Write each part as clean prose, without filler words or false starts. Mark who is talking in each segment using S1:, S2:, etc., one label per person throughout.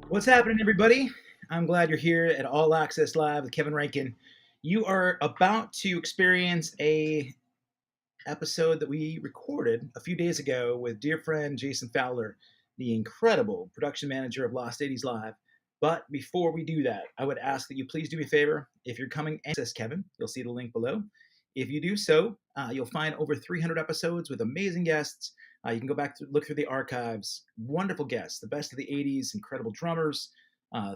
S1: What's happening, everybody? I'm glad you're here at All Access Live with Kevin Rankin. You are about to experience a episode that we recorded a few days ago with dear friend Jason Fowler, the incredible production manager of Lost 80s Live. But before we do that, I would ask that you please do me a favor. If you're coming and access Kevin, you'll see the link below. If you do so, you'll find over 300 episodes with amazing guests. You can go back to look through the archives. Wonderful guests, the best of the 80s, incredible drummers,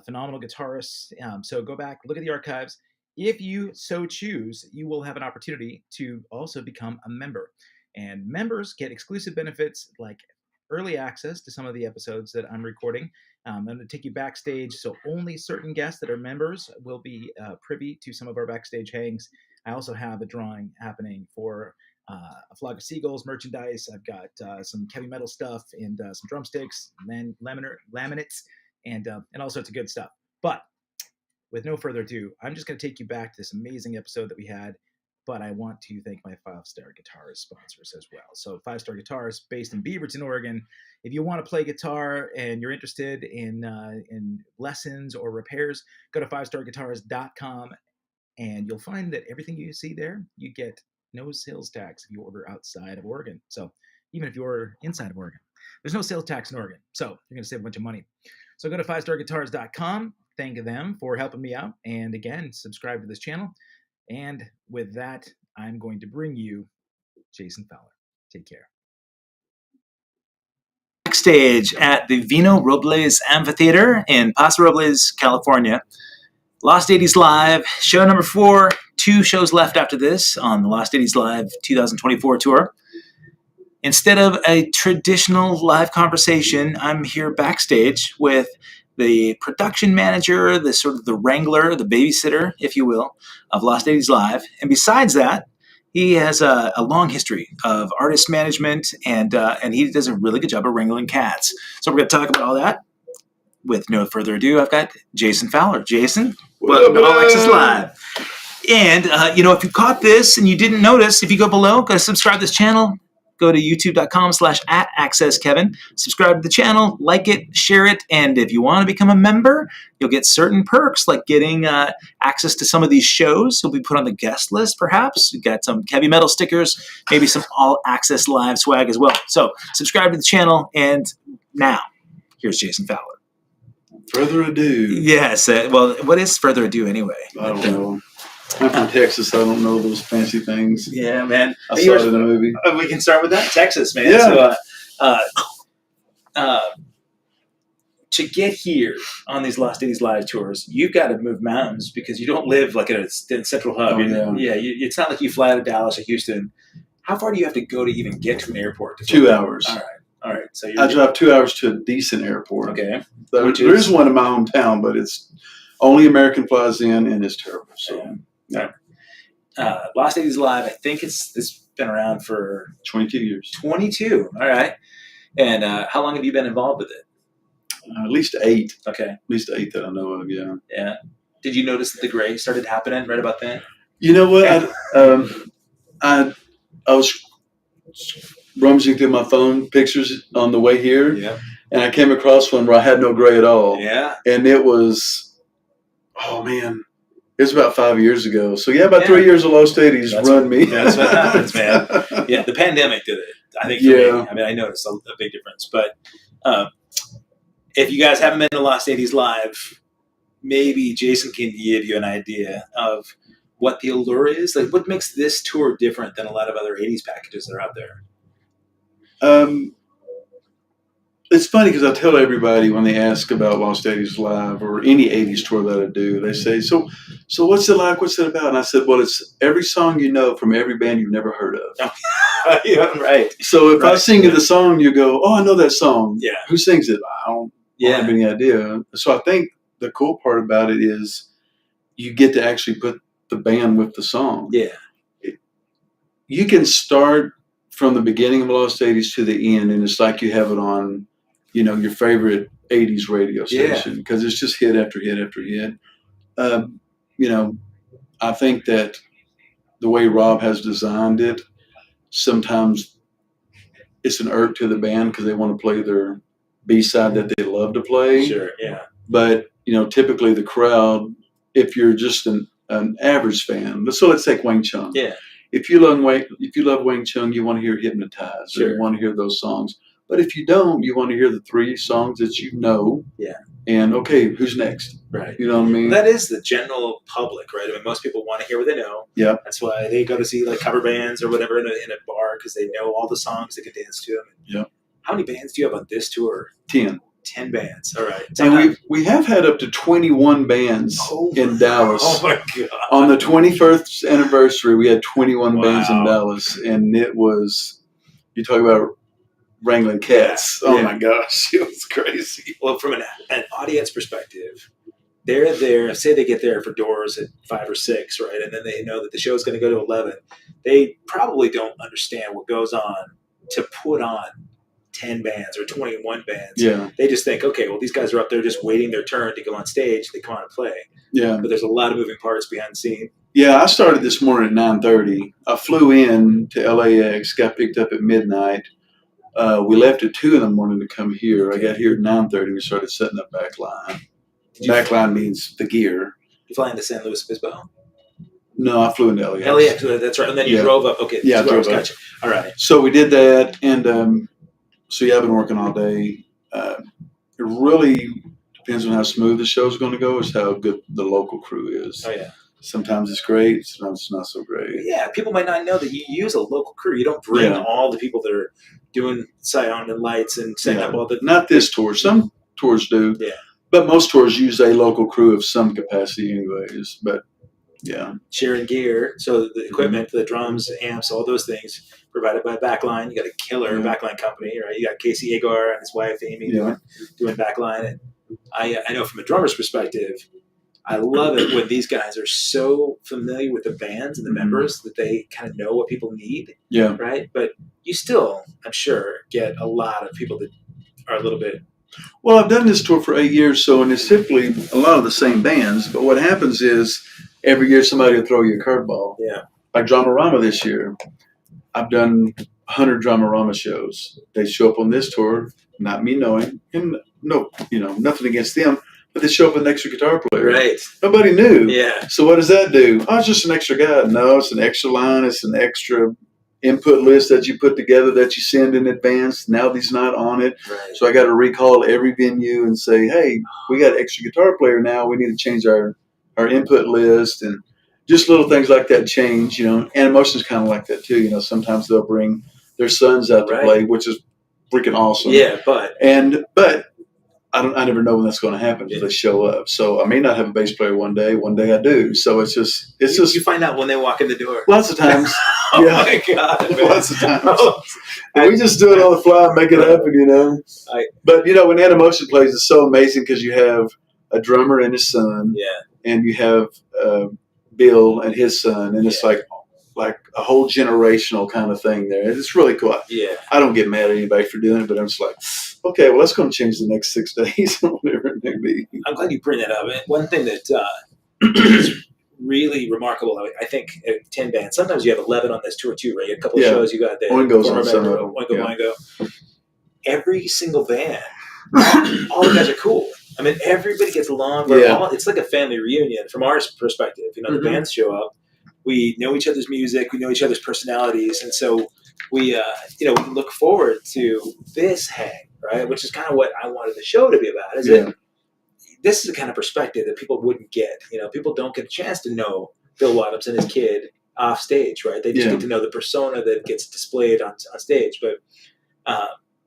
S1: phenomenal guitarists. So go back, look at the archives. If you so choose, you will have an opportunity to also become a member. And members get exclusive benefits like early access to some of the episodes that I'm recording. I'm going to take you backstage, so only certain guests that are members will be privy to some of our backstage hangs. I also have a drawing happening for a Flock of Seagulls merchandise. I've got some heavy metal stuff and some drumsticks, and laminates, and all sorts of good stuff. But with no further ado, I'm just going to take you back to this amazing episode that we had. But I want to thank my 5-Star Guitarist sponsors as well. So 5-Star Guitarist based in Beaverton, Oregon. If you want to play guitar and you're interested in lessons or repairs, go to 5starguitarist.com and you'll find that everything you see there, you get no sales tax if you order outside of Oregon. So even if you order inside of Oregon, there's no sales tax in Oregon. So you're going to save a bunch of money. So go to 5starguitarist.com. Thank them for helping me out. And again, subscribe to this channel. And with that, I'm going to bring you Jason Fowler. Take care. Backstage at the Vino Robles Amphitheater in Paso Robles, California. Lost 80s Live, show number 4. 2 shows left after this on the Lost 80s Live 2024 tour. Instead of a traditional live conversation, I'm here backstage with the production manager, the sort of the wrangler, the babysitter, if you will, of Lost 80s Live. And besides that, he has a long history of artist management, and he does a really good job of wrangling cats. So we're going to talk about all that. With no further ado, I've got Jason Fowler. Jason, welcome to All Access Live. And, if you caught this and you didn't notice, if you go below, go subscribe to this channel. Go to youtube.com/@accesskevin. Subscribe to the channel, like it, share it, and if you want to become a member, you'll get certain perks like getting access to some of these shows. You'll be put on the guest list, perhaps. You've got some heavy metal stickers, maybe some All Access Live swag as well. So subscribe to the channel, and now here's Jason Fowler.
S2: Further ado.
S1: Yes. Well, what is further ado anyway?
S2: I don't know. I'm from Texas, so I don't know those fancy things.
S1: Yeah, man.
S2: I saw it in a movie.
S1: We can start with that. Texas, man.
S2: Yeah.
S1: So, to get here on these Lost 80s Live tours, you've got to move mountains because you don't live like in a central hub.
S2: Oh, yeah.
S1: It's not like you fly to Dallas or Houston. How far do you have to go to even get to an airport?
S2: 2 hours.
S1: All right. So
S2: I drive 2 hours to a decent airport.
S1: Okay.
S2: There is one in my hometown, but it's only American flies in, and it's terrible. So.
S1: Yeah. Lost 80s Live, I think it's been around for
S2: 22 years.
S1: 22. All right. And how long have you been involved with it?
S2: At least 8.
S1: Okay.
S2: At least 8 that I know of, yeah.
S1: Yeah. Did you notice that the gray started happening right about then?
S2: You know what? I was rummaging through my phone pictures on the way here, and I came across one where I had no gray at all.
S1: Yeah.
S2: And it was, oh, man. It was about 5 years ago. So, about 3 years of Lost 80s run me.
S1: That's what happens, man. Yeah, the pandemic did it. I think for me. I mean, I noticed a big difference. But if you guys haven't been to Lost 80s Live, maybe Jason can give you an idea of what the allure is. Like, what makes this tour different than a lot of other 80s packages that are out there?
S2: It's funny because I tell everybody when they ask about Lost 80s Live or any 80s tour that I do, they say, so what's it like? What's it about? And I said, well, it's every song you know from every band you've never heard of.
S1: Yeah, right.
S2: So if I sing you the song, you go, oh, I know that song.
S1: Yeah.
S2: Who sings it? I don't have any idea. So I think the cool part about it is you get to actually put the band with the song.
S1: Yeah.
S2: You can start from the beginning of Lost 80s to the end, and it's like you have it on, your favorite 80s radio station because it's just hit after hit after hit. I think that the way Rob has designed it, sometimes it's an irk to the band because they want to play their B-side that they love to play.
S1: Sure, yeah.
S2: But, typically the crowd, if you're just an average fan, let's take Wang Chung.
S1: Yeah.
S2: If you love Wang Chung, you want to hear Hypnotized.
S1: Sure.
S2: Or you want to hear those songs. But if you don't, you want to hear the 3 songs that you know.
S1: Yeah.
S2: And, okay, who's next?
S1: Right.
S2: You know what I mean?
S1: That is the general public, right? I mean, most people want to hear what they know.
S2: Yeah.
S1: That's why they go to see like cover bands or whatever in a bar because they know all the songs, they can dance to them.
S2: Yeah.
S1: How many bands do you have on this tour?
S2: 10.
S1: 10 bands. All right.
S2: And we have had up to 21 bands in Dallas.
S1: Oh, my God.
S2: On the 21st anniversary, we had 21 bands in Dallas. And it was, you talk about wrangling cats.
S1: Yeah.
S2: Oh, my gosh. It was crazy.
S1: Well, from an audience perspective, they're there. Say they get there for doors at 5 or 6, right? And then they know that the show's going to go to 11. They probably don't understand what goes on to put on 10 bands or 21 bands.
S2: Yeah.
S1: They just think, okay, well, these guys are up there just waiting their turn to go on stage. They come on and play.
S2: Yeah.
S1: But there's a lot of moving parts behind the scene.
S2: Yeah, I started this morning at 9:30. I flew in to LAX, got picked up at midnight. We left at 2 in the morning to come here. I got here at 9:30. We started setting up backline. Backline means the gear.
S1: You fly into San Luis Obispo?
S2: No, I flew into LAX.
S1: LAX, that's right. And then you drove up. Okay.
S2: Yeah, I drove up.
S1: Gotcha. All right.
S2: So we did that, and so I've been working all day. It really depends on how smooth the show's going to go. Is how good the local crew is.
S1: Oh yeah.
S2: Sometimes it's great. Sometimes it's not so great.
S1: Yeah, people might not know that you use a local crew. You don't bring all the people that are doing sound and lights and setting up all the.
S2: Not this tour. Some tours do.
S1: Yeah.
S2: But most tours use a local crew of some capacity, anyways. But yeah.
S1: Sharing gear, so the equipment, the drums, amps, all those things provided by Backline. You got a killer Backline company, right? You got Casey Agar and his wife Amy doing Backline, and I know from a drummer's perspective, I love it when these guys are so familiar with the bands and the members that they kind of know what people need.
S2: Yeah.
S1: Right. But you still, I'm sure, get a lot of people that are a little bit.
S2: Well, I've done this tour for 8 years, and it's typically a lot of the same bands. But what happens is every year somebody will throw you a curveball.
S1: Yeah.
S2: Like Dramarama this year. I've done 100 Dramarama shows. They show up on this tour, not me knowing, and nothing against them. But they show up with an extra guitar player.
S1: Right.
S2: Nobody knew.
S1: Yeah.
S2: So what does that do? Oh, it's just an extra guy. No, it's an extra line. It's an extra input list that you put together that you send in advance. Now he's not on it.
S1: Right.
S2: So I got to recall every venue and say, hey, we got an extra guitar player now. We need to change our input list. And just little things like that change, Animotion's kind of like that too. Sometimes they'll bring their sons out to play, which is freaking awesome.
S1: Yeah, but
S2: I never know when that's going to happen until they show up. So I may not have a bass player one day I do. So it's just
S1: you find out when they walk in the door.
S2: Lots of times.
S1: Oh my God, man.
S2: Lots of times. We just do it on the fly and make it happen, But when Animotion plays, it's so amazing because you have a drummer and his son.
S1: Yeah.
S2: And you have Bill and his son, and it's like a whole generational kind of thing there. It's really cool.
S1: Yeah.
S2: I don't get mad at anybody for doing it, but I'm just like, okay, well, that's going to change the next 6 days or whatever it may be.
S1: I'm glad you bring that up. And one thing that is really remarkable, I think, 10 bands. Sometimes you have 11 on this tour too, right? A couple of shows you got there.
S2: Oingo's on some of them.
S1: Oingo. Every single band, all the guys are cool. I mean, everybody gets along. It's like a family reunion from our perspective. The bands show up. We know each other's music. We know each other's personalities. And so we can look forward to this hang, right? Which is kind of what I wanted the show to be about. this is the kind of perspective that people wouldn't get. You know, people don't get a chance to know Bill Wadhams and his kid off stage, right? They just get to know the persona that gets displayed on stage. But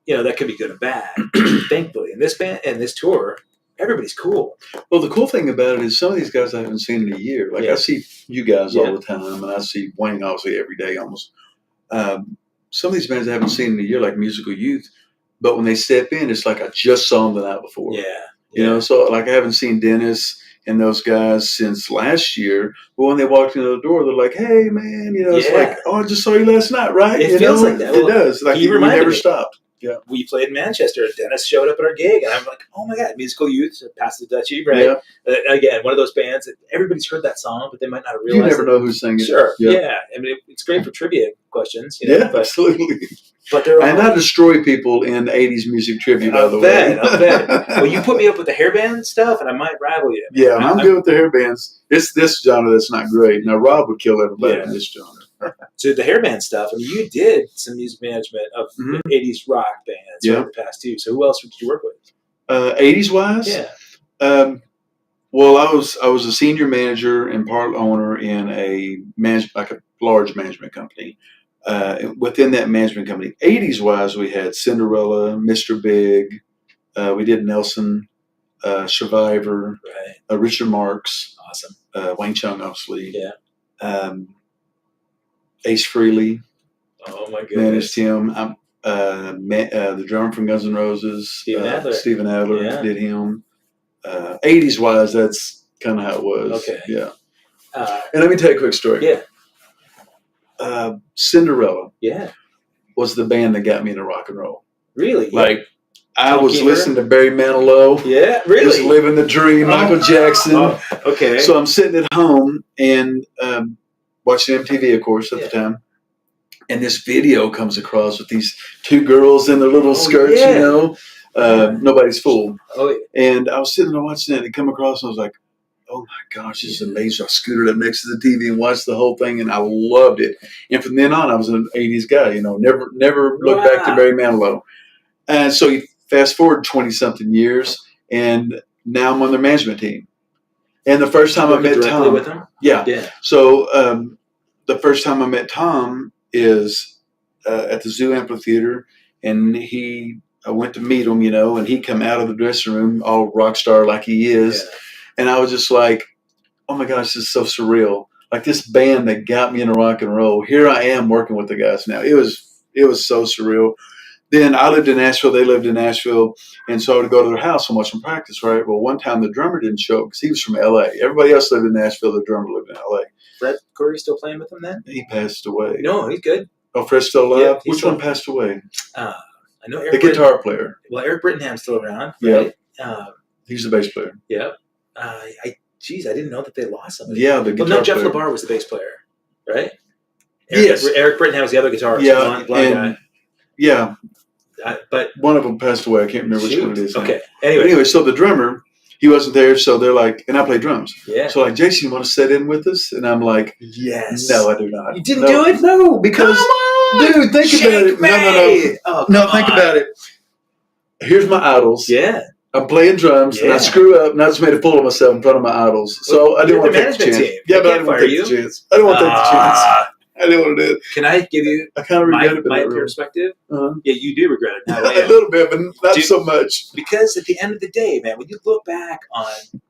S1: you know, that could be good and bad. Thankfully, in this band and this tour, everybody's cool.
S2: Well, the cool thing about it is some of these guys I haven't seen in a year. Like I see you guys all the time, and I see WANG obviously every day almost. Some of these bands I haven't seen in a year, like Musical Youth, but when they step in, it's like I just saw them the night before. You know, so like I haven't seen Dennis and those guys since last year. But when they walked into the door, they're like, "Hey, man," you know, it's like, "Oh, I just saw you last night, right?"
S1: It feels like that.
S2: It does. Like you never stopped. Yeah.
S1: We played in Manchester. Dennis showed up at our gig, and I'm like, "Oh my god, Musical Youth, Pass the Dutchie," right? Yeah. Again, one of those bands that everybody's heard that song, but they might not realize.
S2: You never know who's singing.
S1: Sure. Yeah. I mean, it's great for trivia questions. You know, but,
S2: absolutely.
S1: But they're all,
S2: and I destroy people in 80s music trivia, by the way.
S1: I bet. Well, you put me up with the hairband stuff, and I might rival you.
S2: Yeah, I'm good with the hairbands. It's this genre that's not great. Now, Rob would kill everybody in this genre.
S1: So the hairband stuff, I mean, you did some music management of 80s rock bands over the past two. So who else did you work with?
S2: 80s wise?
S1: Yeah.
S2: Well, I was a senior manager and part owner in a large management company. Within that management company, 80s wise, we had Cinderella, Mr. Big, we did Nelson, Survivor, Richard Marx,
S1: awesome,
S2: Wang Chung, obviously, Ace Frehley.
S1: Oh my goodness,
S2: managed him. The drummer from Guns N' Roses, Steven Adler, did him. 80s wise, that's kind of how it was.
S1: Okay,
S2: yeah. And let me tell you a quick story.
S1: Yeah.
S2: Cinderella was the band that got me into rock and roll.
S1: Really?
S2: Like, I was listening to Barry Manilow.
S1: Yeah, really?
S2: Just living the dream, Michael Jackson.
S1: Okay.
S2: So I'm sitting at home and watching MTV, of course, at the time. And this video comes across with these two girls in their little skirts, you know. Nobody's fool. And I was sitting there watching it and come across and I was like, oh my gosh, this is amazing. So I scooted up next to the TV and watched the whole thing, and I loved it. And from then on, I was an 80s guy, you know, never looked back to Barry Manilow. And so you fast forward 20-something years, and now I'm on their management team. And the first time I met Tom.
S1: With him?
S2: Yeah. So the first time I met Tom is at the Zoo Amphitheater, and I went to meet him, you know, and he come out of the dressing room all rock star like he is. Yeah. And I was just like, oh my gosh, this is so surreal. Like this band that got me into rock and roll. Here I am working with the guys now. It was so surreal. Then I lived in Nashville. They lived in Nashville. And so I would go to their house and watch them practice, right? Well, one time the drummer didn't show up because he was from L.A. Everybody else lived in Nashville. The drummer lived in L.A.
S1: Fred Corey still playing with them then?
S2: He passed away.
S1: No, he's good.
S2: Oh, Fred's still alive? Yeah, which one passed away?
S1: I know Eric
S2: the guitar player.
S1: Well, Eric Brittenham's still around. Right?
S2: Yeah. He's the bass player.
S1: Yeah. I didn't know that they lost somebody.
S2: Yeah, the guitar player.
S1: Jeff LeBar was the bass player, right?
S2: Yes.
S1: Eric Brittenham was the other guitarist.
S2: Yeah,
S1: blonde guy.
S2: Yeah.
S1: But
S2: one of them passed away. I can't remember which one it is.
S1: Okay.
S2: Now. Anyway, so the drummer, he wasn't there, so they're like, and I play drums. Yeah. So like, Jason, you want to sit in with us? And I'm like,
S1: yes.
S2: No, I do not.
S1: You didn't do it?
S2: No, because dude, think about it.
S1: No.
S2: Oh, think about it. Here's my idols.
S1: Yeah.
S2: I'm playing drums, and I screw up, and I just made a fool of myself in front of my idols. So I didn't want to take the chance. Yeah, but I didn't want to take the chance. I didn't want to take the chance. I didn't want to do it.
S1: Can I give you
S2: I kind of regret it,
S1: my perspective? Yeah, you do regret it. Now,
S2: a little bit, but not so much.
S1: Because at the end of the day, man, when you look back on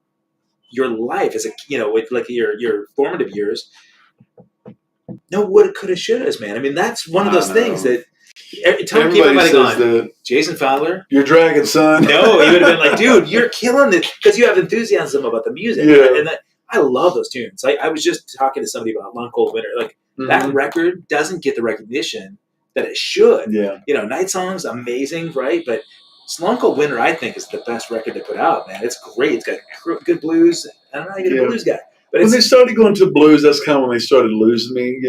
S1: your life as with like your formative years, no woulda, coulda, shouldas, man. I mean, that's one of those things that everybody might have gone, Jason Fowler,
S2: your dragon son.
S1: No, he would have been like, dude, you're killing it because you have enthusiasm about the music.
S2: Yeah.
S1: And I love those tunes. I was just talking to somebody about Long Cold Winter. Like, that record doesn't get the recognition that it should.
S2: Yeah.
S1: Night Song's amazing, right? But Long Cold Winter, I think, is the best record they put out, man. It's great. It's got good blues. I don't know how you get a blues guy. But
S2: when they started going to blues, that's kind of when they started losing me,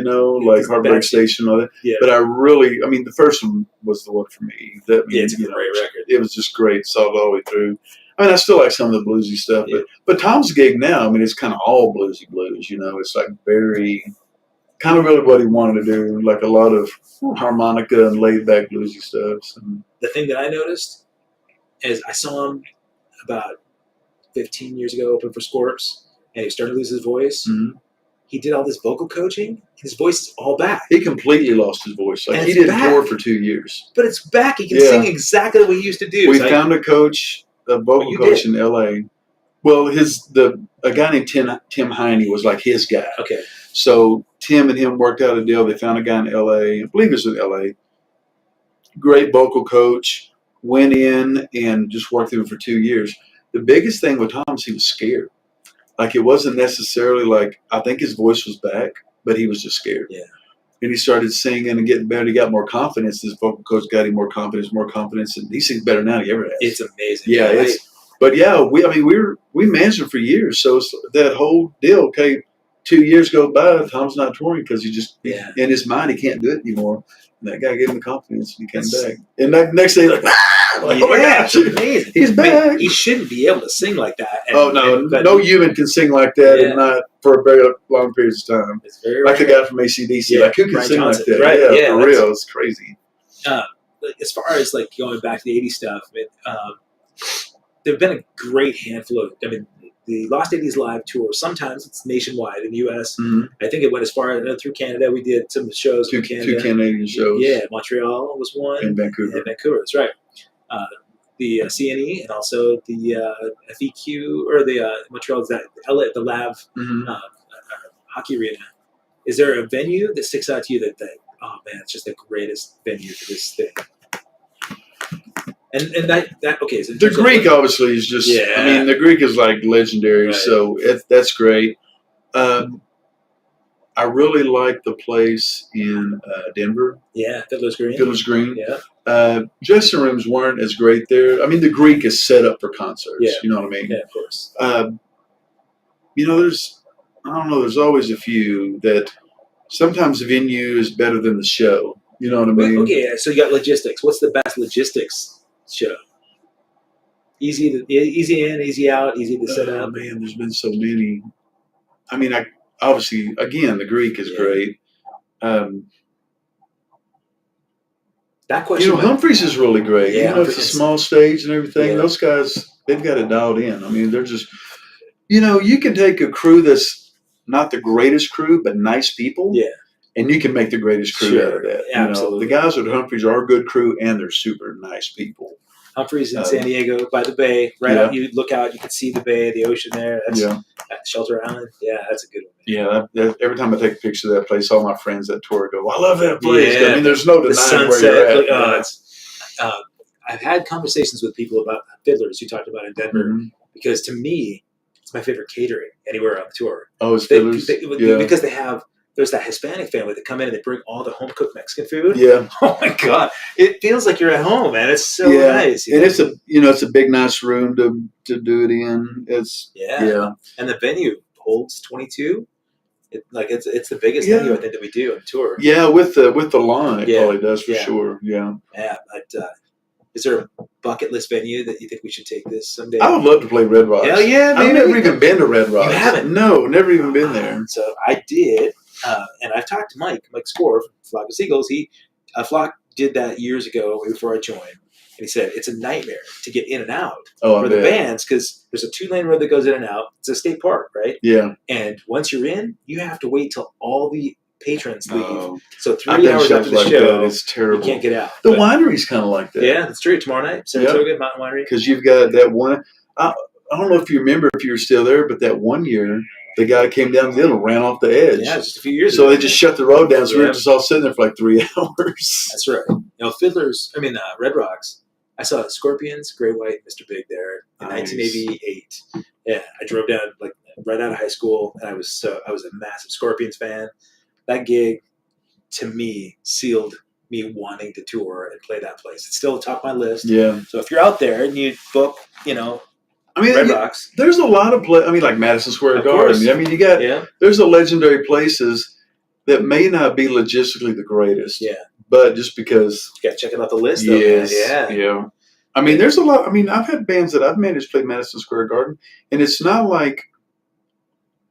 S2: like Heartbreak Station and all that. Yeah. But the first one was the one for me.
S1: It's a great record.
S2: It was just great, saw it all the way through. I mean, I still like some of the bluesy stuff, but Tom's gig now, it's kind of all bluesy blues, It's like very, kind of really what he wanted to do, like a lot of harmonica and laid-back bluesy stuff. So.
S1: The thing that I noticed is I saw him about
S3: 15 years ago, opened for Scorps, and he started to lose his voice.
S2: Mm-hmm.
S3: He did all this vocal coaching. His voice is all back.
S2: He completely lost his voice. Like
S3: And
S2: he
S3: it's
S2: didn't
S3: back.
S2: tour for 2 years.
S3: But it's back. He can
S2: Yeah.
S3: sing exactly what he used to do.
S2: We
S3: It's
S2: found a coach, a vocal
S3: you
S2: coach
S3: did.
S2: in L.A. Well, a guy named Tim Heine was like his guy.
S3: Okay.
S2: So Tim and him worked out a deal. They found a guy in L.A. I believe it was in L.A. Great vocal coach. Went in and just worked with him for 2 years. The biggest thing with Tom is he was scared. Like it wasn't necessarily like, I think his voice was back, but he was just scared.
S3: Yeah.
S2: And he started singing and getting better. He got more confidence. His vocal coach got him more confidence, and he sings better now than he ever has.
S3: It's amazing.
S2: Yeah,
S3: right?
S2: But yeah, we managed him for years. So it's that whole deal. Okay, 2 years go by, Tom's not touring because in his mind he can't do it anymore. And that guy gave him the confidence, and he came back. And the next day, like, oh my gosh,
S3: it's amazing.
S2: He's back.
S3: He shouldn't be able to sing like that.
S2: No human can sing like that, and not for a very long periods of time.
S3: It's very
S2: like
S3: rare.
S2: the guy from AC/DC,
S3: Yeah,
S2: like who can
S3: Brian
S2: sing
S3: Johnson.
S2: like that?
S3: Right,
S2: Yeah, for real, it's crazy.
S3: As far as like going back to the 80s stuff, there've been a great handful of. I mean, the Lost 80s Live tour. Sometimes it's nationwide in the U.S.
S2: Mm-hmm.
S3: I think it went as far through Canada. We did some shows
S2: Two
S3: in Canada.
S2: 2 Canadian shows.
S3: Yeah, Montreal was one.
S2: And Vancouver.
S3: And Vancouver, that's right. The CNE and also the FEQ or the Montreal's that LA, the Lav hockey arena. Is there a venue that sticks out to you that oh man, it's just the greatest venue for this thing? And that okay. So
S2: the Greek obviously is just.
S3: Yeah.
S2: I mean, the Greek is like legendary,
S3: Right.
S2: so that's great. I really like the place in Denver.
S3: Yeah, Fiddler's Green.
S2: Fiddler's Green.
S3: Yeah.
S2: Dressing rooms weren't as great there. I mean, the Greek is set up for concerts.
S3: Yeah.
S2: You know what I mean?
S3: Yeah, of course.
S2: There's always a few that sometimes the venue is better than the show. You know what I mean?
S3: Okay, so you got logistics. What's the best logistics show? Easy in, easy out, easy to set up.
S2: Man, there's been so many. I mean, obviously, again, the Greek is great.
S3: That question.
S2: Humphreys is really great.
S3: Yeah,
S2: it's a small stage and everything.
S3: Yeah.
S2: Those guys, they've got it dialed in. I mean, they're just, you can take a crew that's not the greatest crew, but nice people.
S3: Yeah.
S2: And you can make the greatest crew out of that.
S3: Absolutely.
S2: The guys at Humphreys are a good crew, and they're super nice people.
S3: Humphreys in San Diego by the bay, right out. You look out, you can see the bay, the ocean there. That's Shelter Island. Yeah, that's a good one.
S2: Yeah, every time I take a picture of that place, all my friends that tour go, "I love that place."
S3: Yeah.
S2: I mean, there's no denying where you're at.
S3: I've had conversations with people about Fiddlers you talked about in Denver because to me, it's my favorite catering anywhere on the tour.
S2: Oh, it's Fiddlers?
S3: Because there's that Hispanic family that come in and they bring all the home cooked Mexican food.
S2: Yeah.
S3: Oh my God, it feels like you're at home, man. It's so nice.
S2: And it's a big nice room to do it in. It's
S3: and the venue holds 22. It's the biggest venue I think that we do on tour.
S2: Yeah, with the lawn, it probably does for sure. Yeah.
S3: Yeah, but is there a bucket list venue that you think we should take this someday?
S2: I would love to play Red Rocks.
S3: Hell yeah,
S2: I've never even been to Red Rocks.
S3: You haven't?
S2: No, never even been there.
S3: So I did, and I've talked to Mike Score from Flock of Seagulls. Flock did that years ago before I joined. And he said, it's a nightmare to get in and out for the bands because there's a 2-lane road that goes in and out. It's a state park, right?
S2: Yeah.
S3: And once you're in, you have to wait till all the patrons leave.
S2: Oh.
S3: So 3 hours after the show,
S2: it's terrible.
S3: You can't get out.
S2: The winery's kind of like that.
S3: Yeah, that's true. Tomorrow night, Saratoga Mountain Winery.
S2: Because you've got that one. I don't know if you remember if you were still there, but that one year, the guy came down the hill and ran off the edge.
S3: Yeah, just a few years ago.
S2: So they just shut the road down. So we were just all sitting there for like 3 hours.
S3: That's right. Red Rocks. I saw Scorpions, Great White, Mr. Big there in 1988. Yeah, I drove down right out of high school, and I was a massive Scorpions fan. That gig, to me, sealed me wanting to tour and play that place. It's still top of my list.
S2: Yeah.
S3: So if you're out there and you book, Red Rocks.
S2: There's a lot of like Madison Square Garden. I mean, you got there's the legendary places that may not be logistically the greatest.
S3: Yeah.
S2: But just because
S3: you got to check out the list.
S2: Yes. Yeah. I mean, there's a lot. I mean, I've had bands that I've managed play Madison Square Garden, and it's not like.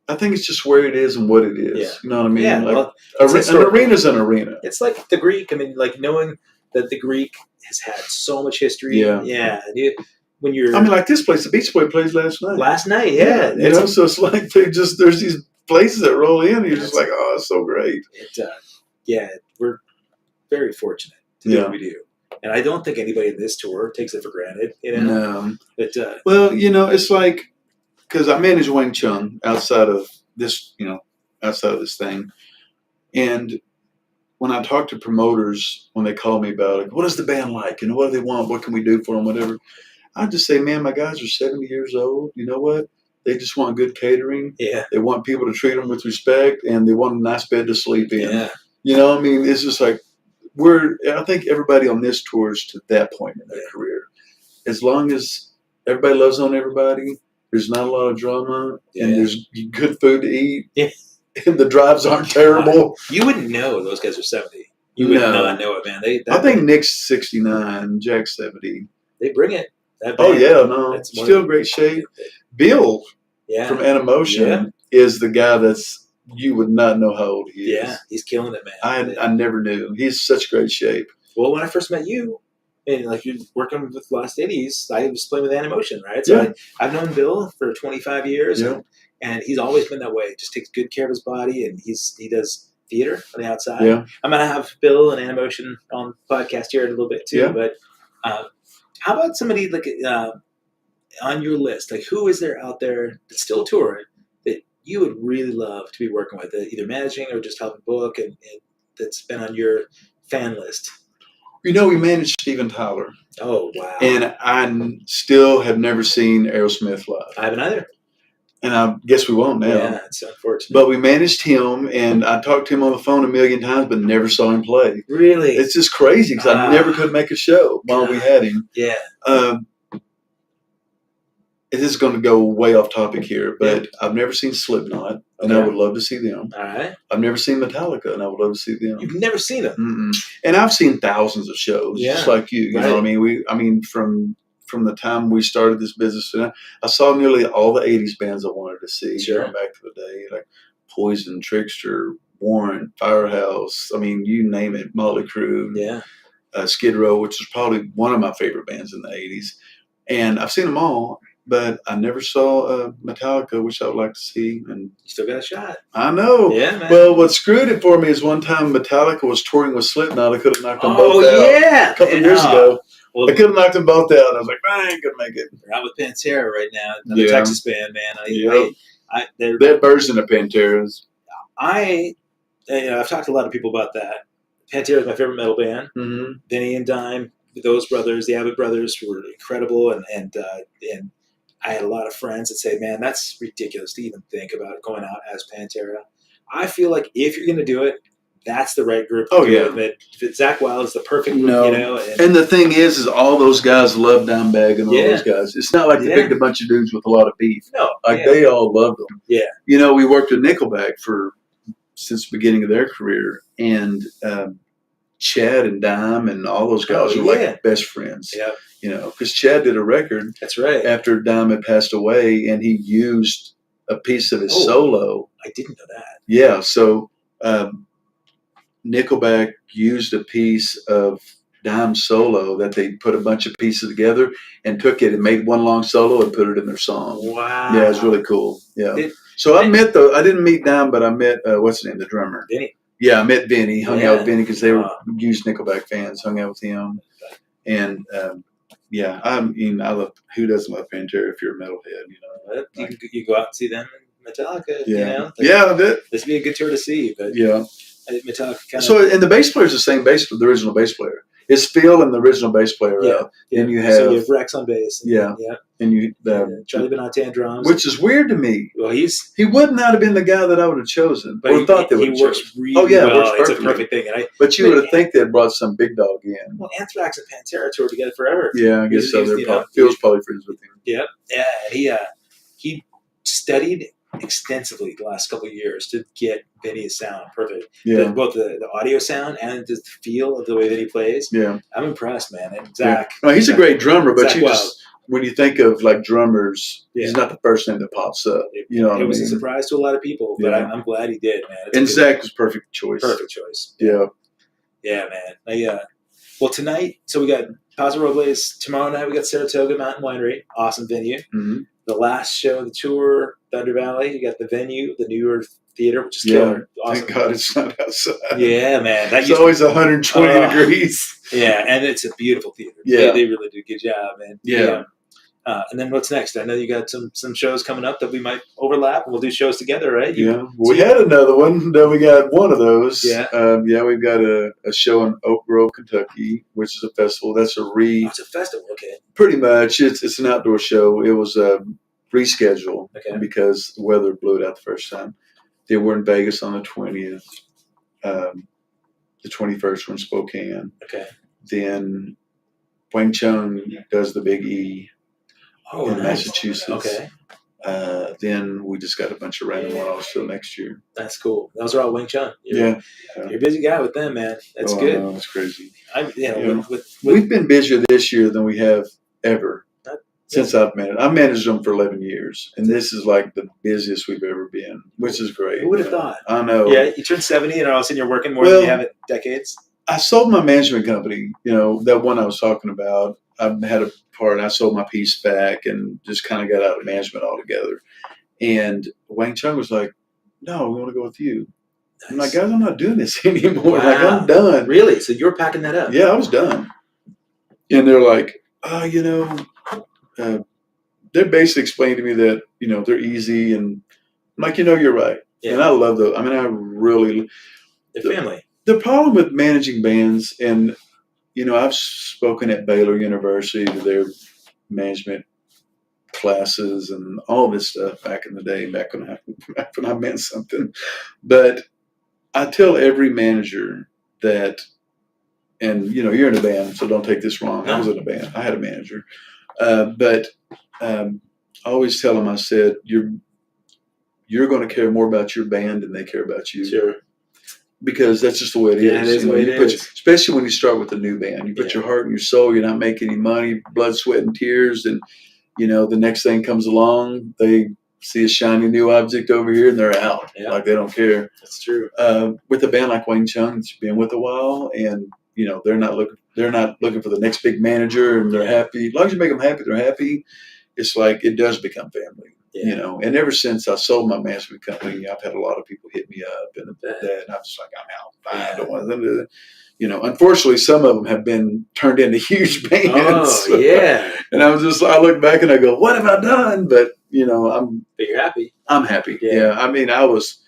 S2: I think it's just where it is and what it is. Yeah. You know what I mean?
S3: Yeah.
S2: An arena's an arena.
S3: It's like the Greek. I mean, knowing that the Greek has had so much history.
S2: Yeah.
S3: Yeah. when you're.
S2: I mean, like this place, the Beach Boy plays last night.
S3: Last night, yeah.
S2: You know, so it's like there's these places that roll in, and you're just like, oh, it's so great.
S3: We're very fortunate to do what we do. And I don't think anybody in this tour takes it for granted, you know?
S2: No.
S3: But,
S2: well, you know, it's like, because I manage Wang Chung outside of this, you know, outside of this thing. And when I talk to promoters, when they call me about it, what is the band like? And what do they want? What can we do for them? Whatever. I just say, man, my guys are 70 years old. You know what? They just want good catering.
S3: Yeah.
S2: They want people to treat them with respect, and they want a nice bed to sleep in.
S3: Yeah.
S2: You know, I mean, it's just like, I think everybody on this tour is to that point in their career. As long as everybody loves on everybody, there's not a lot of drama, and there's good food to eat, and the drives aren't terrible.
S3: You wouldn't know those guys are 70. You would not know it, man. I
S2: think Nick's 69, Jack's 70.
S3: They bring it.
S2: It's still in great shape. Bill from ANIMOTION is the guy you would not know how old he is.
S3: Yeah, he's killing it, man.
S2: I never knew. He's such great shape.
S3: Well, when I first met you, and like you're working with Lost 80s, I was playing with ANIMOTION, right? So I've known Bill for 25 years, and he's always been that way. Just takes good care of his body, and he does theater on the outside. Yeah. I'm going to have Bill and ANIMOTION on the podcast here in a little bit too. Yeah. But how about somebody like on your list? Like, who is there out there that's still touring that you would really love to be working with, either managing or just helping book, and that's been on your fan list?
S2: You know, we managed Steven Tyler.
S3: Oh, wow.
S2: And I still have never seen Aerosmith live.
S3: I haven't either.
S2: And I guess we won't now.
S3: Yeah, it's unfortunate.
S2: But we managed him, and I talked to him on the phone a million times, but never saw him play.
S3: Really?
S2: It's just crazy because I never could make a show while we had him.
S3: Yeah.
S2: This is going to go way off topic here, but I've never seen Slipknot, and I would love to see them.
S3: All right.
S2: I've never seen Metallica, and I would love to see them.
S3: You've never seen them?
S2: Mm-mm. And I've seen thousands of shows, just like you. You know what I mean? From the time we started this business, I saw nearly all the 80s bands I wanted to see.
S3: Sure.
S2: Going back to the day, like Poison, Trickster, Warrant, Firehouse. I mean, you name it. Motley Crue.
S3: Yeah.
S2: Skid Row, which was probably one of my favorite bands in the 80s. And I've seen them all. But I never saw Metallica, which I would like to see. And
S3: you still got a shot.
S2: I know.
S3: Yeah, man.
S2: Well, what screwed it for me is one time Metallica was touring with Slipknot. I could have knocked them both out.
S3: A
S2: couple of years ago. Well, I could have knocked them both out. I was like, I ain't going to make it.
S3: They're out with Pantera right now. Another Texas band, man.
S2: That version of Pantera's.
S3: I've talked to a lot of people about that. Pantera is my favorite metal band.
S2: Mm-hmm.
S3: Vinny and Dime, those brothers, the Abbott brothers, were incredible. And I had a lot of friends that say, man, that's ridiculous to even think about going out as Pantera. I feel like if you're going to do it, that's the right group to do it. Zach Wild is the perfect group, you know.
S2: And the thing is all those guys love Dimebag and all those guys. It's not like they picked a bunch of dudes with a lot of beef.
S3: No.
S2: They all loved them.
S3: Yeah.
S2: You know, we worked with Nickelback since the beginning of their career. And Chad and Dime and all those guys were like best friends.
S3: Yeah.
S2: You know, because Chad did a record.
S3: That's right.
S2: After Dime had passed away, and he used a piece of his solo.
S3: I didn't know that.
S2: Yeah, so Nickelback used a piece of Dime's solo that they put a bunch of pieces together and took it and made one long solo and put it in their song.
S3: Wow.
S2: Yeah, it's really cool. Yeah. I didn't meet Dime, but I met what's his name, the drummer.
S3: Vinny.
S2: Yeah, I met Vinny. Hung out with Vinny because they were huge Nickelback fans. Hung out with him, and. I mean, I love. Who doesn't love Pantera if you're a metalhead? You know,
S3: you go out and see them in Metallica.
S2: Yeah,
S3: you know?
S2: I did.
S3: This would be a good tour to see, but Metallica.
S2: And the bass player is the same bass, the original bass player. It's Phil and the original bass player. And you have
S3: Rex on bass.
S2: And you
S3: Charlie Benante on drums,
S2: which is weird to me.
S3: Well,
S2: he would not have been the guy that I would have chosen.
S3: But
S2: or thought they would have chosen.
S3: Works really well. It's a perfect thing.
S2: But you would have think they'd brought some big dog in.
S3: Well, Anthrax and Pantera toured together forever.
S2: Yeah, I guess so. Phil's probably friends with him.
S3: Yeah. Yeah. He studied extensively the last couple of years to get Vinny's sound perfect.
S2: Yeah.
S3: Both the audio sound and the feel of the way that he plays.
S2: Yeah.
S3: I'm impressed, man. And Zach.
S2: Yeah. Well, he's a great drummer, but
S3: Zach
S2: when you think of like drummers, he's not the first name that pops up. You know what I mean?
S3: It was a surprise to a lot of people, but I'm glad he did, man.
S2: And Zach was perfect choice.
S3: Perfect choice.
S2: Yeah.
S3: Yeah, man. Well, tonight, so we got Paso Robles. Tomorrow night we got Saratoga Mountain Winery. Awesome venue.
S2: Mm-hmm.
S3: The last show of the tour, Thunder Valley. You got the venue, the New York Theater, which is
S2: Yeah.
S3: killer. Awesome.
S2: Thank God it's not outside.
S3: Yeah, man.
S2: It's always 120 degrees.
S3: Yeah, and it's a beautiful theater.
S2: Yeah.
S3: They really do a good job, man.
S2: Yeah.
S3: And then what's next? I know you got some shows coming up that we might overlap, and we'll do shows together, right?
S2: We had another one. Then we got one of those.
S3: Yeah.
S2: We've got a show in Oak Grove, Kentucky, which is a festival. That's
S3: it's a festival, okay.
S2: Pretty much. It's an outdoor show. It was rescheduled because the weather blew it out the first time. They were in Vegas on the 20th. The 21st were in Spokane.
S3: Okay.
S2: Then Wang Chung does the Big E. In
S3: Nice.
S2: Massachusetts.
S3: Okay.
S2: Then we just got a bunch of random one-offs till next year.
S3: That's cool. Those are all Wing Chun.
S2: You're
S3: a busy guy with them, man. That's good.
S2: No, it's crazy.
S3: We've
S2: been busier this year than we have ever since I've managed. I've managed them for 11 years, and this is like the busiest we've ever been, which is great.
S3: Who would have thought?
S2: I know.
S3: Yeah, you turned 70, and all of a sudden you're working more than you have in decades.
S2: I sold my management company. That one I was talking about. I had a part. I sold my piece back and just kind of got out of management altogether. And Wang Chung was like, "No, we want to go with you." Nice. I'm like, "Guys, I'm not doing this anymore.
S3: Wow.
S2: Like, I'm done."
S3: Really? So you were packing that up?
S2: Yeah, I was done. And they're like, they're basically explaining to me that they're easy, and I'm like, you're right. Yeah. And I love those. I mean, I really.
S3: The family.
S2: The problem with managing bands and. I've spoken at Baylor University to their management classes and all this stuff back in the day, back when I meant something. But I tell every manager that, and you're in a band, so don't take this wrong. I was in a band. I had a manager. But I always tell them, I said, you're going to care more about your band than they care about you.
S3: Sure.
S2: Because that's just the way it is.
S3: It is the way it is.
S2: Especially when you start with a new band. You put your heart and your soul. You're not making any money, blood, sweat, and tears. And, the next thing comes along, they see a shiny new object over here, and they're out. Yeah. Like they don't care.
S3: That's true.
S2: With a band like Wang Chung, that's been with a while, and, they're not looking for the next big manager, and they're happy. As long as you make them happy, they're happy. It's like it does become family. Yeah. And ever since I sold my management company, I've had a lot of people hit me up and I'm just like, I'm out. I don't want them to, unfortunately, some of them have been turned into huge bands.
S3: Oh, yeah.
S2: And I look back and I go, what have I done? But,
S3: But you're happy.
S2: I'm happy. Yeah. I mean, I was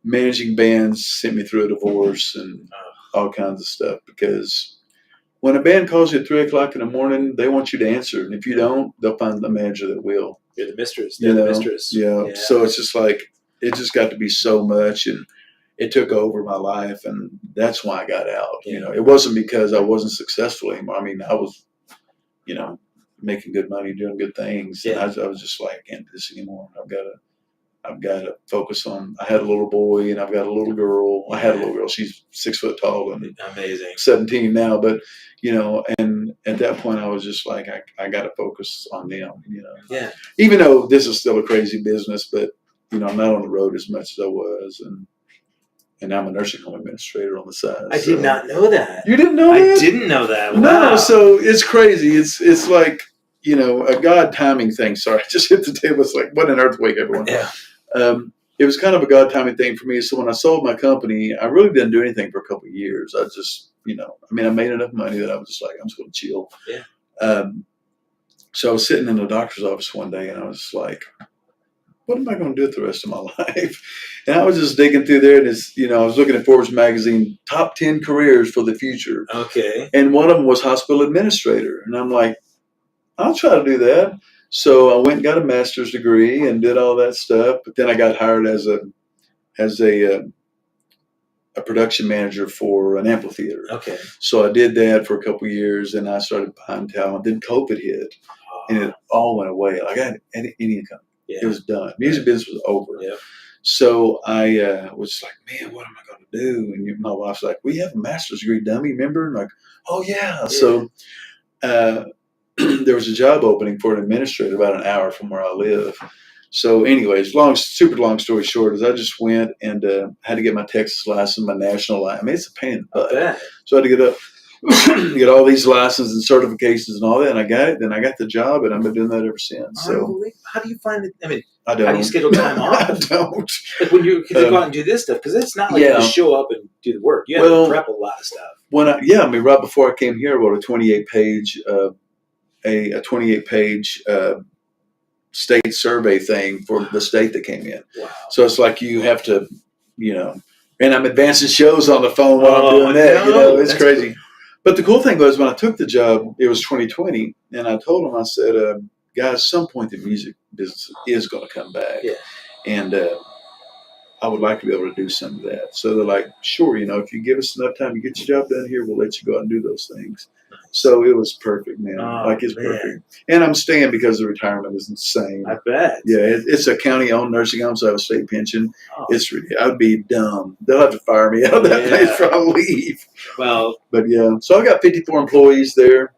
S2: managing bands, sent me through a divorce and all kinds of stuff because when a band calls you at 3 o'clock in the morning, they want you to answer. And if you don't, they'll find the manager that will.
S3: You're the mistress. They're the mistress.
S2: Yeah. So it's just like, it just got to be so much. And it took over my life. And that's why I got out.
S3: Yeah.
S2: It wasn't because I wasn't successful anymore. I mean, I was, making good money, doing good things.
S3: Yeah.
S2: And I was just like, I can't do this anymore. I've got to focus on. I had a little boy and I've got a little girl. I had a little girl. She's 6 foot tall and
S3: amazing.
S2: 17 now. But and at that point I was just like, I got to focus on them.
S3: Yeah.
S2: Even though this is still a crazy business, but I'm not on the road as much as I was, and I'm a nursing home administrator on the side.
S3: I did not know that.
S2: You didn't know that?
S3: I didn't know that. Wow.
S2: No. So it's crazy. It's like a God timing thing. Sorry, I just hit the table. It's like, what an earthquake, everyone.
S3: Yeah.
S2: It was kind of a God timing thing for me. So when I sold my company, I really didn't do anything for a couple of years. I just, I made enough money that I was just like, I'm just going to chill.
S3: Yeah.
S2: So I was sitting in the doctor's office one day and I was like, what am I going to do with the rest of my life? And I was just digging through there and I was looking at Forbes magazine, top 10 careers for the future.
S3: Okay.
S2: And one of them was hospital administrator. And I'm like, I'll try to do that. So I went and got a master's degree and did all that stuff. But then I got hired as a production manager for an amphitheater.
S3: Okay.
S2: So I did that for a couple of years, and I started buying talent. Then COVID hit, and it all went away. Like I had any income. Yeah. It was done. Music business was over.
S3: Yeah.
S2: So I was like, man, what am I going to do? And my wife's like, we have a master's degree, dummy, remember? And I'm like, oh, yeah. So there was a job opening for an administrator about an hour from where I live. So anyways, super long story short is I just went and had to get my Texas license, my national license. I mean, it's a pain in the butt. So I had to get up get all these licenses and certifications and all that, and I got it. Then I got the job, and I've been doing that ever since. So
S3: how do you find it? I mean,
S2: I don't.
S3: how do you schedule time off?
S2: I don't.
S3: Like when you go out and do this stuff, because it's not like you just show up and do the work. You have to prep a lot of stuff.
S2: I mean, right before I came here, I wrote a 28-page a 28-page state survey thing for the state that came in.
S3: Wow.
S2: So it's like you have to, and I'm advancing shows on the phone while I'm doing that. It's crazy. Cool. But the cool thing was when I took the job, it was 2020, and I told them, I said, guys, at some point the music business is going to come back.
S3: Yeah.
S2: And I would like to be able to do some of that. So they're like, sure, if you give us enough time to get your job done here, we'll let you go out and do those things. So it was perfect, man. It's perfect. And I'm staying because the retirement is insane.
S3: I bet.
S2: Yeah, it's a county-owned nursing home, so I have a state pension. It's really, I'd be dumb. They'll have to fire me out of that place if I leave.
S3: Well,
S2: but yeah, so I got 54 employees there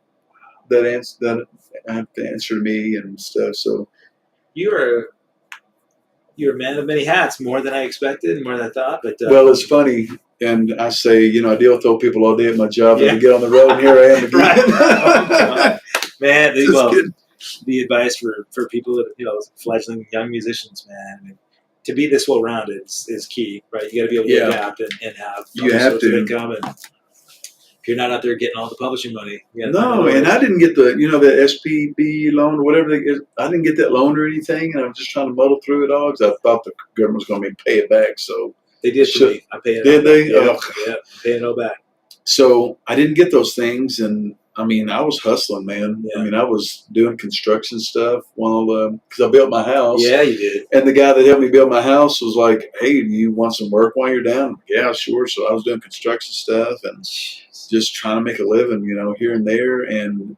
S2: that have to answer to me and stuff. So
S3: you're a man of many hats, more than I expected, more than I thought. But
S2: well, it's funny. And I say, I deal with those people all day at my job, and I get on the road, and here I am again.
S3: Man, the advice for people that fledgling young musicians, man, I mean, to be this well-rounded is key, right? You got to be able to adapt and have source of income. And if you're not out there getting all the publishing money,
S2: no. And I didn't get the the SPB loan or whatever I didn't get that loan or anything, and I was just trying to muddle through it all because I thought the government was going to pay it back. So.
S3: They did for me. I paid it.
S2: Did they?
S3: Yeah, I'm paying it all back.
S2: So I didn't get those things, and I mean, I was hustling, man.
S3: Yeah.
S2: I mean, I was doing construction stuff because I built my house.
S3: Yeah, you did.
S2: And the guy that helped me build my house was like, "Hey, do you want some work while you're down?" Yeah, sure. So I was doing construction stuff and just trying to make a living, here and there. And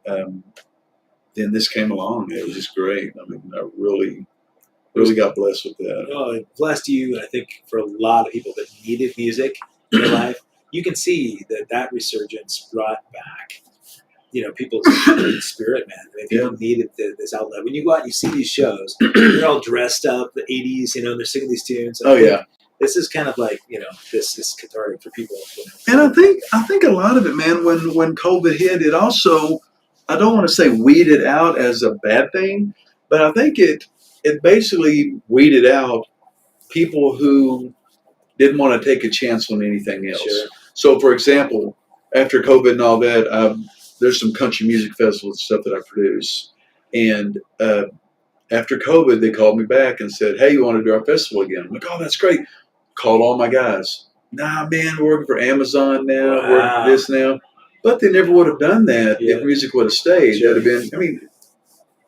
S2: then this came along. It was just great. I mean, I really got blessed with that.
S3: Oh, blessed you, and I think for a lot of people that needed music in their life, you can see that resurgence brought back, people's spirit, man. I mean, people needed this outlet. When you go out and you see these shows, they're all dressed up, the 80s, and they're singing these tunes. This is kind of like, this is cathartic for people.
S2: And I think a lot of it, man, when COVID hit, it also, I don't want to say weeded out as a bad thing, but I think it basically weeded out people who didn't want to take a chance on anything else.
S3: Sure.
S2: So, for example, after COVID and all that, there's some country music festivals and stuff that I produce. And after COVID, they called me back and said, "Hey, you want to do our festival again?" I'm like, "Oh, that's great." Called all my guys. "Nah, man, we're working for Amazon now.
S3: Wow.
S2: We're working for this now." But they never would have done that if music would have stayed.
S3: Sure.
S2: That'd have been,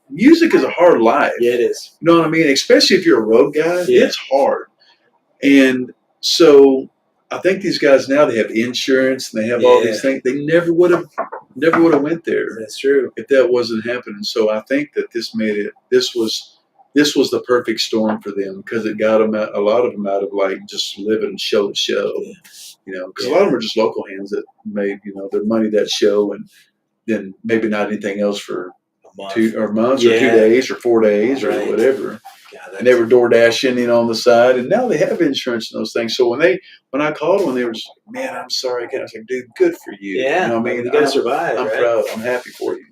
S2: music is a hard life.
S3: Yeah, it is.
S2: You know what I mean? Especially if you're a road guy, it's hard. And so I think these guys now, they have insurance and they have all these things. They never would have went there.
S3: That's true.
S2: If that wasn't happening. So I think that this was the perfect storm for them because it got them a lot of them out of like just living show to show. Because a lot of them are just local hands that made their money that show and then maybe not anything else for months or 2 days or 4 days or whatever. And they were door dashing, on the side, and now they have insurance and those things. So when I called them, they were just, "Man, I'm sorry, I can't." I was like, "Dude, good for you."
S3: Yeah, you got to survive.
S2: I'm proud. I'm happy for you.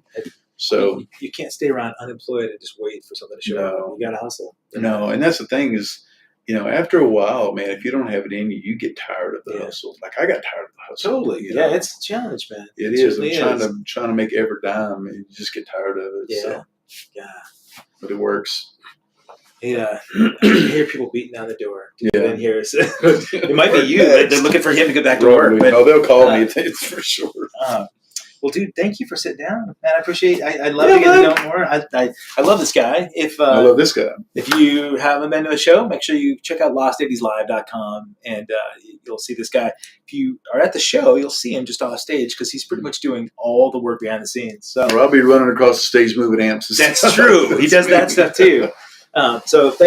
S2: So
S3: you can't stay around unemployed and just wait for something to show up. You got to hustle.
S2: No, and that's the thing is, after a while, man, if you don't have it in you, you get tired of the hustle. Like I got tired of the hustle.
S3: Totally. It's a challenge, man.
S2: It is. I'm trying to make every dime, and you just get tired of it.
S3: Yeah.
S2: So.
S3: Yeah.
S2: But it works.
S3: Yeah, I hear people beating down the door. In here, so it might be you. They're looking for him to get back to work.
S2: But, they'll call me. It's for sure.
S3: Well, dude, thank you for sitting down, man. I appreciate. I'd love to get to know more. I love this guy.
S2: I love this guy.
S3: If you haven't been to a show, make sure you check out LostEddiesLive.com, and you'll see this guy. If you are at the show, you'll see him just off stage because he's pretty much doing all the work behind the scenes. So
S2: I'll be running across the stage moving amps.
S3: That's true. He does that stuff too. So thank